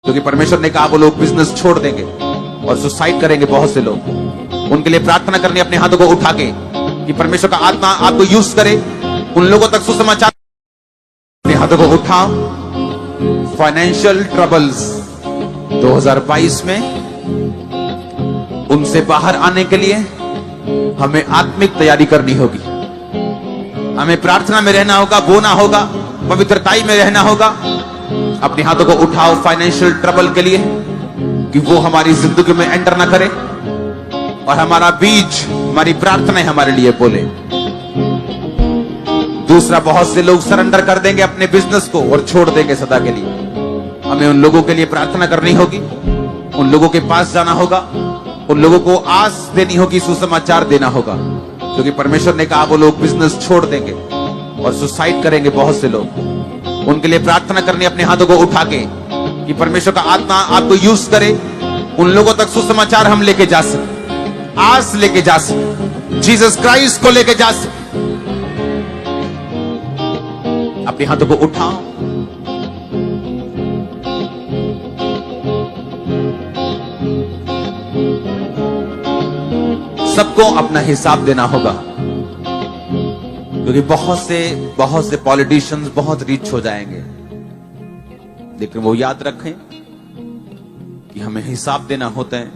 क्योंकि परमेश्वर ने कहा वो लोग बिजनेस छोड़ देंगे और सुसाइड करेंगे। बहुत से लोग, उनके लिए प्रार्थना करनी अपने हाथों को उठा के कि परमेश्वर का आत्मा आपको यूज करे, उन लोगों तक सुसमाचार। अपने हाथों को उठाओ। फाइनेंशियल ट्रबल्स 2022 में उनसे बाहर आने के लिए हमें आत्मिक तैयारी करनी होगी। हमें प्रार्थना में रहना होगा, बोना होगा, पवित्रताई में रहना होगा। अपने हाथों को उठाओ फाइनेंशियल ट्रबल के लिए कि वो हमारी जिंदगी में एंटर ना करे और हमारा बीज, हमारी प्रार्थनाएं हमारे लिए बोले। दूसरा, बहुत से लोग सरेंडर कर देंगे अपने बिजनेस को और छोड़ देंगे सदा के लिए। हमें उन लोगों के लिए प्रार्थना करनी होगी, उन लोगों के पास जाना होगा, उन लोगों को आस देनी होगी, सुसमाचार देना होगा। क्योंकि परमेश्वर ने कहा वो लोग बिजनेस छोड़ देंगे और सुसाइड करेंगे। बहुत से लोग, उनके लिए प्रार्थना करनी अपने हाथों को उठा के कि परमेश्वर का आत्मा आपको यूज करे, उन लोगों तक सुसमाचार हम लेके जा सके, आस लेके जा सके, जीसस क्राइस्ट को लेके जा सके। अपने हाथों को उठाओ। सबको अपना हिसाब देना होगा, क्योंकि बहुत से पॉलिटिशियंस बहुत रिच हो जाएंगे, लेकिन वो याद रखें कि हमें हिसाब देना होता है।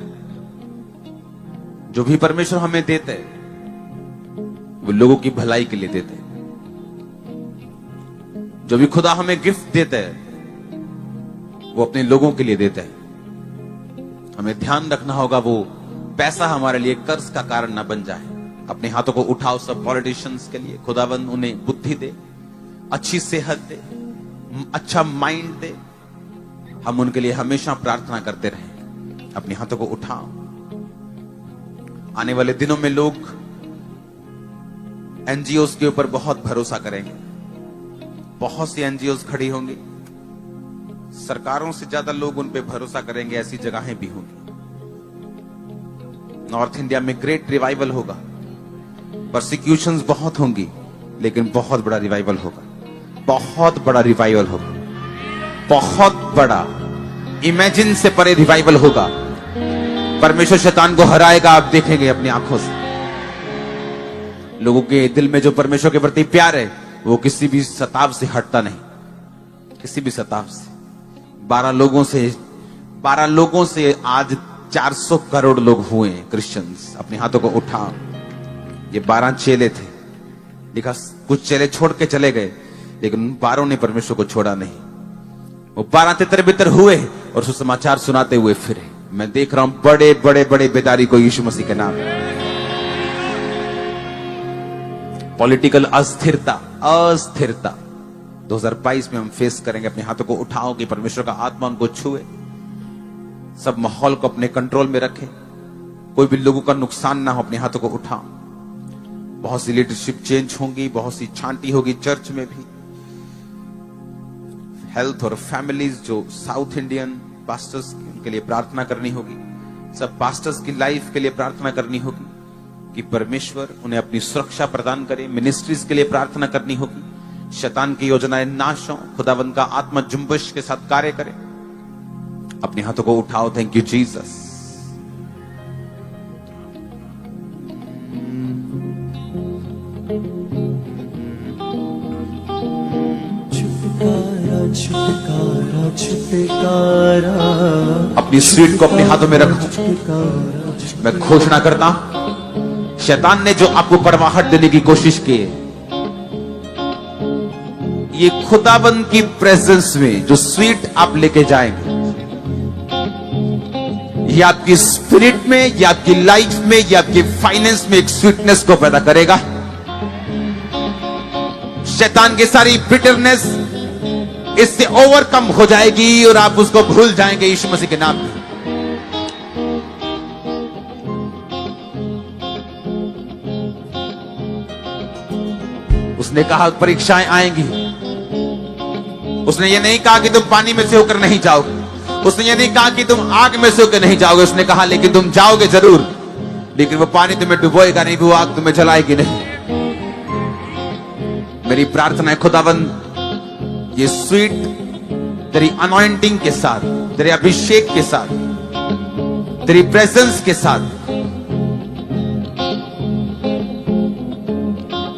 जो भी परमेश्वर हमें देते हैं वो लोगों की भलाई के लिए देते हैं। जो भी खुदा हमें गिफ्ट देता है वो अपने लोगों के लिए देता है। हमें ध्यान रखना होगा वो पैसा हमारे लिए कर्ज का कारण ना बन जाए। अपने हाथों को उठाओ सब पॉलिटिशियंस के लिए। खुदावंद उन्हें बुद्धि दे, अच्छी सेहत दे, अच्छा माइंड दे। हम उनके लिए हमेशा प्रार्थना करते रहें। अपने हाथों को उठाओ। आने वाले दिनों में लोग एनजीओस के ऊपर बहुत भरोसा करेंगे। बहुत सी एनजीओस खड़ी होंगी, सरकारों से ज्यादा लोग उन पे भरोसा करेंगे। ऐसी जगहें भी होंगी। नॉर्थ इंडिया में ग्रेट रिवाइवल होगा। परसिक्यूशंस बहुत होंगी, लेकिन बहुत बड़ा रिवाइवल होगा। बहुत बड़ा रिवाइवल होगा, बहुत बड़ा, इमेजिन से परे रिवाइवल होगा। परमेश्वर शैतान को हराएगा, आप देखेंगे अपनी आंखों से। लोगों के दिल में जो परमेश्वर के प्रति प्यार है वो किसी भी सताव से हटता नहीं, किसी भी सताव से। 12 लोगों से आज 400 करोड़ लोग हुए क्रिश्चियंस। अपने हाथों को उठाओ। ये 12 चेले थे, लिखा कुछ चेले छोड़ के चले गए, लेकिन 12 ने परमेश्वर को छोड़ा नहीं। वो 12 तितर-बितर हुए और सुसमाचार सुनाते हुए फिरे। मैं देख रहा हूं बड़े बड़े बड़े बेदारी को यीशु मसीह के नाम। पॉलिटिकल अस्थिरता 2022 में हम फेस करेंगे। अपने हाथों को उठाओ कि परमेश्वर का आत्मा उनको छुए, सब माहौल को अपने कंट्रोल में रखे, कोई भी लोगों का नुकसान ना हो। अपने हाथों को उठाओ। बहुत सी लीडरशिप चेंज होंगी, बहुत सी छांटी होगी चर्च में भी। हेल्थ और फैमिलीज जो साउथ इंडियन पास्टर्स, उनके लिए प्रार्थना करनी होगी। सब पास्टर्स की लाइफ के लिए प्रार्थना करनी होगी कि परमेश्वर उन्हें अपनी सुरक्षा प्रदान करे। मिनिस्ट्रीज के लिए प्रार्थना करनी होगी। शैतान की योजनाएं नाश हो, खुदावंद का आत्मा जुम्बश के साथ कार्य करे। अपने हाथों को उठाओ। Thank you Jesus. अपनी स्वीट को अपने हाथों में रखो। मैं घोषणा करता हूं, शैतान ने जो आपको कड़वाहट देने की कोशिश की, ये खुदाबंद की प्रेजेंस में जो स्वीट आप लेके जाएंगे, ये आपकी स्पिरिट में, ये आपकी लाइफ में, ये आपकी फाइनेंस में एक स्वीटनेस को पैदा करेगा। शैतान की सारी बिटरनेस इससे ओवरकम हो जाएगी और आप उसको भूल जाएंगे यीशु मसीह के नाम में। उसने कहा परीक्षाएं आएंगी। उसने ये नहीं कहा कि तुम पानी में से होकर नहीं जाओगे। उसने ये नहीं कहा कि तुम आग में से होकर नहीं जाओगे। उसने कहा लेकिन तुम जाओगे जरूर, लेकिन वो पानी तुम्हें डुबोएगा नहीं, वो आग तुम्हें जलाएगी नहीं। मेरी प्रार्थना है खुदावंद ये स्वीट तेरी अनॉइंटिंग के साथ, तेरे अभिषेक के साथ, तेरी प्रेजेंस के साथ।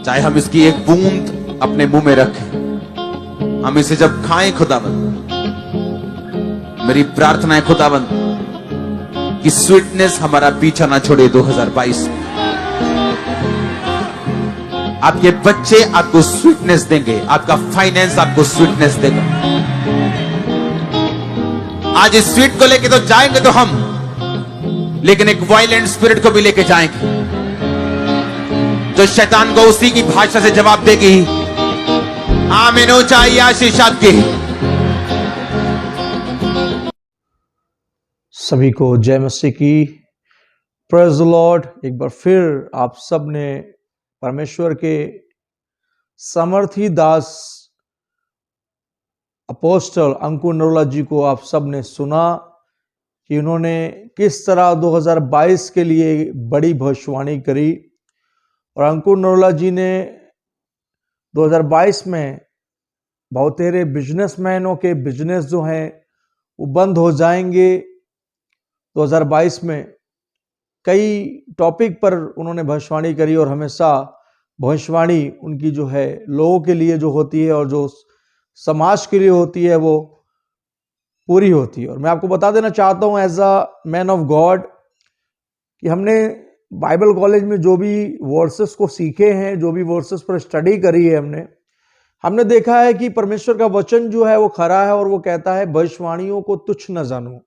चाहे हम इसकी एक बूंद अपने मुंह में रखें, हम इसे जब खाएं खुदाबंद, मेरी प्रार्थना है खुदाबंद कि स्वीटनेस हमारा पीछा ना छोड़े 2022 में। आपके बच्चे आपको स्वीटनेस देंगे, आपका फाइनेंस आपको स्वीटनेस देगा। आज इस स्वीट को लेके तो जाएंगे तो हम, लेकिन एक वायलेंट स्पिरिट को भी लेके जाएंगे जो शैतान को उसी की भाषा से जवाब देगी। आमीन। ऊंचाई आशीष आपकी। सभी को जय मसीह की। Praise the Lord. एक बार फिर आप सब ने परमेश्वर के सामर्थी दास अपोस्टल अंकुर नरोला जी को आप सब ने सुना कि उन्होंने किस तरह 2022 के लिए बड़ी भविष्यवाणी करी। और अंकुर नरोला जी ने 2022 में बहुतेरे बिजनेसमैनों के बिजनेस जो हैं वो बंद हो जाएंगे। 2022 में कई टॉपिक पर उन्होंने भविष्यवाणी करी और हमेशा भविष्यवाणी उनकी जो है लोगों के लिए जो होती है और जो समाज के लिए होती है वो पूरी होती है। और मैं आपको बता देना चाहता हूं as a man of God कि हमने बाइबल कॉलेज में जो भी वर्सेस को सीखे हैं, जो भी वर्सेस पर स्टडी करी है, हमने देखा है कि परमेश्वर का वचन जो है वो खरा है और वो कहता है भविष्यवाणियों को तुच्छ न जानो।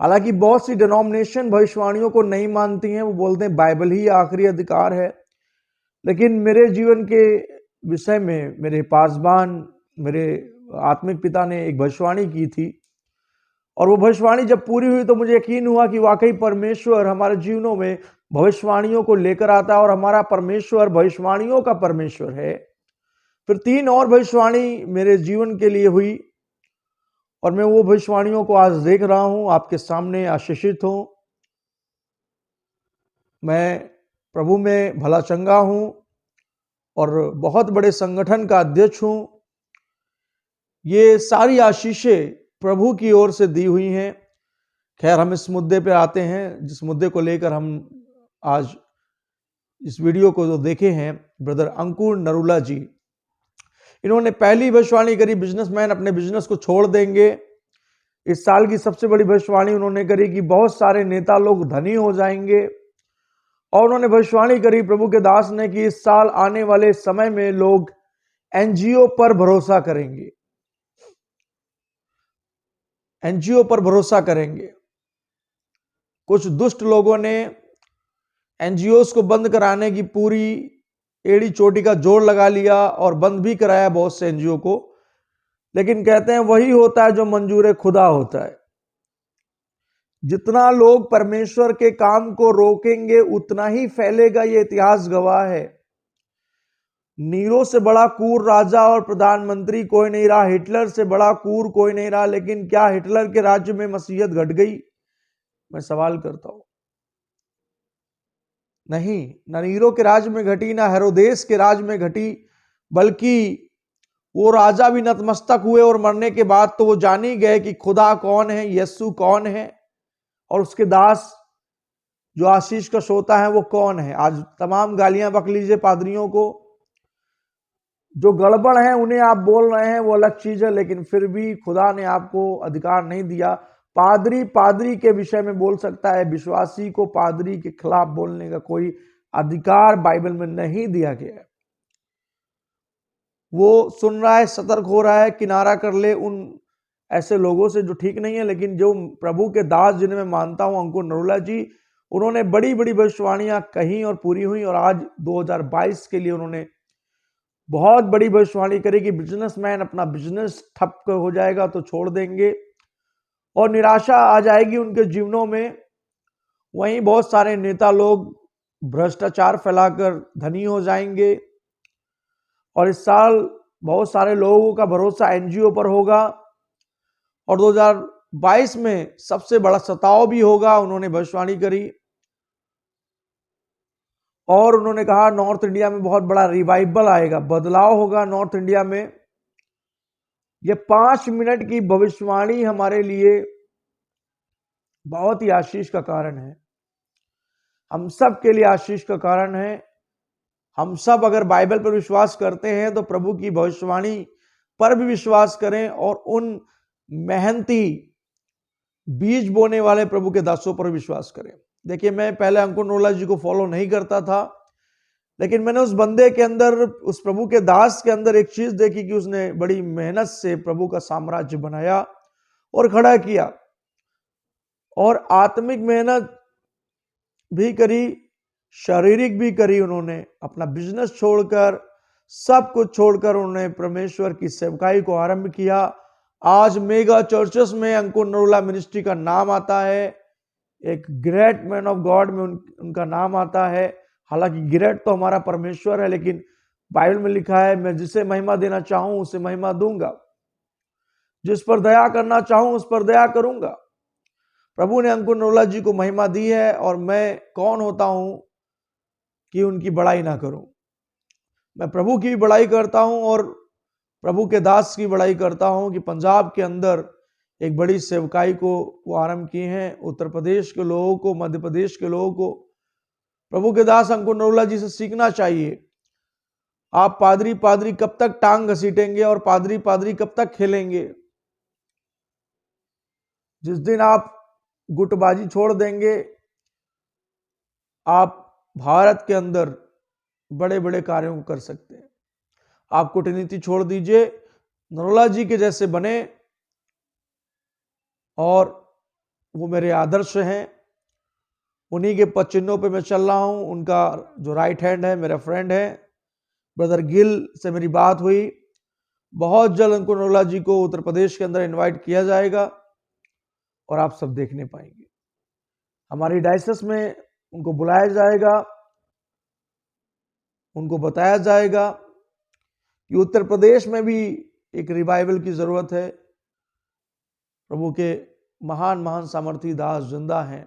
हालांकि बहुत सी डिनोमिनेशन भविष्यवाणियों को नहीं मानती हैं, वो बोलते हैं बाइबल ही आखिरी अधिकार है। लेकिन मेरे जीवन के विषय में मेरे पासबान, मेरे आत्मिक पिता ने एक भविष्यवाणी की थी और वो भविष्यवाणी जब पूरी हुई तो मुझे यकीन हुआ कि वाकई परमेश्वर हमारे जीवनों में भविष्यवाणियों को लेकर आता है और हमारा परमेश्वर भविष्यवाणियों का परमेश्वर है। फिर 3 और भविष्यवाणी मेरे जीवन के लिए हुई और मैं वो भविष्यवाणियों को आज देख रहा हूं, आपके सामने आशीषित हूं। मैं प्रभु में भला चंगा हूं और बहुत बड़े संगठन का अध्यक्ष हूं। ये सारी आशीषें प्रभु की ओर से दी हुई हैं। खैर, हम इस मुद्दे पे आते हैं जिस मुद्दे को लेकर हम आज इस वीडियो को जो देखे हैं। ब्रदर अंकुर नरोला जी, इन्होंने पहली भविष्यवाणी करी बिजनेसमैन अपने बिजनेस को छोड़ देंगे। इस साल की सबसे बड़ी भविष्यवाणी उन्होंने करी कि बहुत सारे नेता लोग धनी हो जाएंगे। और उन्होंने भविष्यवाणी करी प्रभु के दास ने कि इस साल आने वाले समय में लोग एनजीओ पर भरोसा करेंगे, एनजीओ पर भरोसा करेंगे। कुछ दुष्ट लोगों ने एनजीओस को बंद कराने की पूरी एड़ी चोटी का जोर लगा लिया और बंद भी कराया बहुत से एनजीओ को। लेकिन कहते हैं वही होता है जो मंजूर खुदा होता है। जितना लोग परमेश्वर के काम को रोकेंगे उतना ही फैलेगा, ये इतिहास गवाह है। नीरो से बड़ा क्रूर राजा और प्रधानमंत्री कोई नहीं रहा, हिटलर से बड़ा क्रूर कोई नहीं रहा। लेकिन क्या हिटलर के राज्य में मसीहत घट गई? मैं सवाल करता हूं। नहीं, ना नीरो के राज्य में घटी, ना हेरोदेस के राज्य में घटी, बल्कि वो राजा भी नतमस्तक हुए और मरने के बाद तो वो जान ही गए कि खुदा कौन है, यीशु कौन है और उसके दास जो आशीष का सोता है वो कौन है। आज तमाम गालियां बक लीजिए पादरियों को, जो गड़बड़ है उन्हें आप बोल रहे हैं वो अलग चीज है, लेकिन फिर भी खुदा ने आपको अधिकार नहीं दिया। पादरी के विषय में बोल सकता है, विश्वासी को पादरी के खिलाफ बोलने का कोई अधिकार बाइबल में नहीं दिया गया है। वो सुन रहा है, सतर्क हो रहा है, किनारा कर ले उन ऐसे लोगों से जो ठीक नहीं है। लेकिन जो प्रभु के दास जिन्हें मैं मानता हूं, अंकुर नरोला जी, उन्होंने बड़ी बड़ी भविष्यवाणियां कही और पूरी हुई। और आज 2022 के लिए उन्होंने बहुत बड़ी भविष्यवाणी करी कि बिजनेसमैन अपना बिजनेस ठप हो जाएगा तो छोड़ देंगे और निराशा आ जाएगी उनके जीवनों में। वहीं बहुत सारे नेता लोग भ्रष्टाचार फैलाकर धनी हो जाएंगे और इस साल बहुत सारे लोगों का भरोसा एनजीओ पर होगा और 2022 में सबसे बड़ा सताव भी होगा। उन्होंने भविष्यवाणी करी और उन्होंने कहा नॉर्थ इंडिया में बहुत बड़ा रिवाइवल आएगा, बदलाव होगा नॉर्थ इंडिया में। ये 5 मिनट की भविष्यवाणी हमारे लिए बहुत ही आशीष का कारण है, हम सब के लिए आशीष का कारण है। हम सब अगर बाइबल पर विश्वास करते हैं तो प्रभु की भविष्यवाणी पर भी विश्वास करें और उन मेहनती बीज बोने वाले प्रभु के दासों पर विश्वास करें। देखिए, मैं पहले अंकुर नरोला जी को फॉलो नहीं करता था, लेकिन मैंने उस बंदे के अंदर, उस प्रभु के दास के अंदर एक चीज देखी कि उसने बड़ी मेहनत से प्रभु का साम्राज्य बनाया और खड़ा किया, और आत्मिक मेहनत भी करी, शारीरिक भी करी। उन्होंने अपना बिजनेस छोड़कर, सब कुछ छोड़कर उन्होंने परमेश्वर की सेवकाई को आरंभ किया। आज मेगा चर्चेस में अंकुर नरोला मिनिस्ट्री का नाम आता है, एक ग्रेट मैन ऑफ गॉड में उनका नाम आता है। हालांकि ग्रेट तो हमारा परमेश्वर है, लेकिन बाइबल में लिखा है, मैं जिसे महिमा देना चाहूं उसे महिमा दूंगा, जिस पर दया करना चाहूं उस पर दया करूंगा। प्रभु ने अंकुर नरोला जी को महिमा दी है, और मैं कौन होता हूं कि उनकी बड़ाई ना करूं। मैं प्रभु की बड़ाई करता हूं और प्रभु के दास की बड़ाई करता हूं कि पंजाब के अंदर एक बड़ी सेवकाई को वो आरंभ किए हैं। उत्तर प्रदेश के लोगों को, मध्य प्रदेश के लोगों को प्रभु के दास अंकुर नरोला जी से सीखना चाहिए। आप पादरी पादरी कब तक टांग घसीटेंगे और पादरी पादरी कब तक खेलेंगे? जिस दिन आप गुटबाजी छोड़ देंगे, आप भारत के अंदर बड़े बड़े कार्यों को कर सकते हैं। आप कूटनीति छोड़ दीजिए, नरोला जी के जैसे बने, और वो मेरे आदर्श हैं, उन्हीं के पद चिन्हों पे मैं चल रहा हूं। उनका जो राइट हैंड है, मेरा फ्रेंड है, ब्रदर गिल से मेरी बात हुई। बहुत जल्द अंकुर नरोला जी को उत्तर प्रदेश के अंदर इनवाइट किया जाएगा और आप सब देखने पाएंगे। हमारी डायसिस में उनको बुलाया जाएगा, उनको बताया जाएगा कि उत्तर प्रदेश में भी एक रिवाइवल की जरूरत है। प्रभु के महान महान सामर्थी दास जिंदा हैं,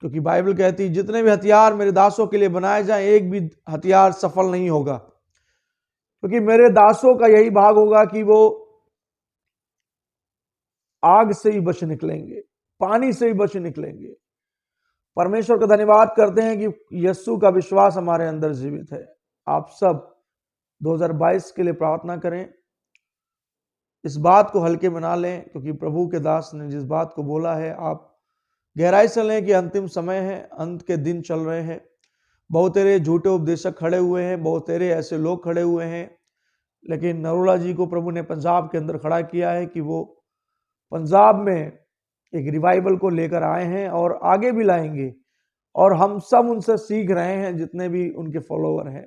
क्योंकि बाइबल कहती है जितने भी हथियार मेरे दासों के लिए बनाए जाएं, एक भी हथियार सफल नहीं होगा, क्योंकि मेरे दासों का यही भाग होगा कि वो आग से ही बच निकलेंगे, पानी से ही बच निकलेंगे। परमेश्वर का धन्यवाद करते हैं कि यीशु का विश्वास हमारे अंदर जीवित है। आप सब 2022 के लिए प्रार्थना करें, इस बात को हल्के में ना लें, क्योंकि प्रभु के दास ने जिस बात को बोला है, आप गहराई से लें कि अंतिम समय है, अंत के दिन चल रहे हैं। बहुत तेरे झूठे उपदेशक खड़े हुए हैं, बहुत तेरे ऐसे लोग खड़े हुए हैं, लेकिन नरोला जी को प्रभु ने पंजाब के अंदर खड़ा किया है कि वो पंजाब में एक रिवाइवल को लेकर आए हैं और आगे भी लाएंगे, और हम सब उनसे सीख रहे हैं, जितने भी उनके फॉलोवर हैं।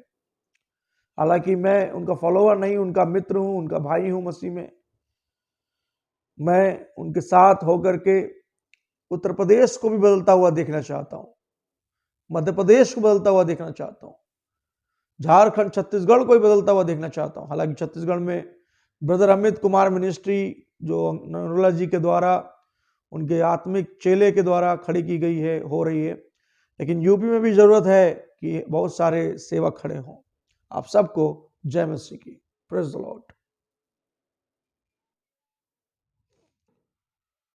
हालांकि मैं उनका फॉलोवर नहीं, उनका मित्र हूं, उनका भाई हूं मसीह में। मैं उनके साथ होकर के उत्तर प्रदेश को भी बदलता हुआ देखना चाहता हूं, मध्य प्रदेश को बदलता हुआ देखना चाहता हूं, झारखंड, छत्तीसगढ़ को भी बदलता हुआ देखना चाहता हूं। हालांकि छत्तीसगढ़ में ब्रदर अमित कुमार मिनिस्ट्री, जो नरोला जी के द्वारा, उनके आत्मिक चेले के द्वारा खड़ी की गई है, हो रही है, लेकिन यूपी में भी जरूरत है कि बहुत सारे सेवक खड़े हों। आप सबको जय मसीह की। Praise the Lord.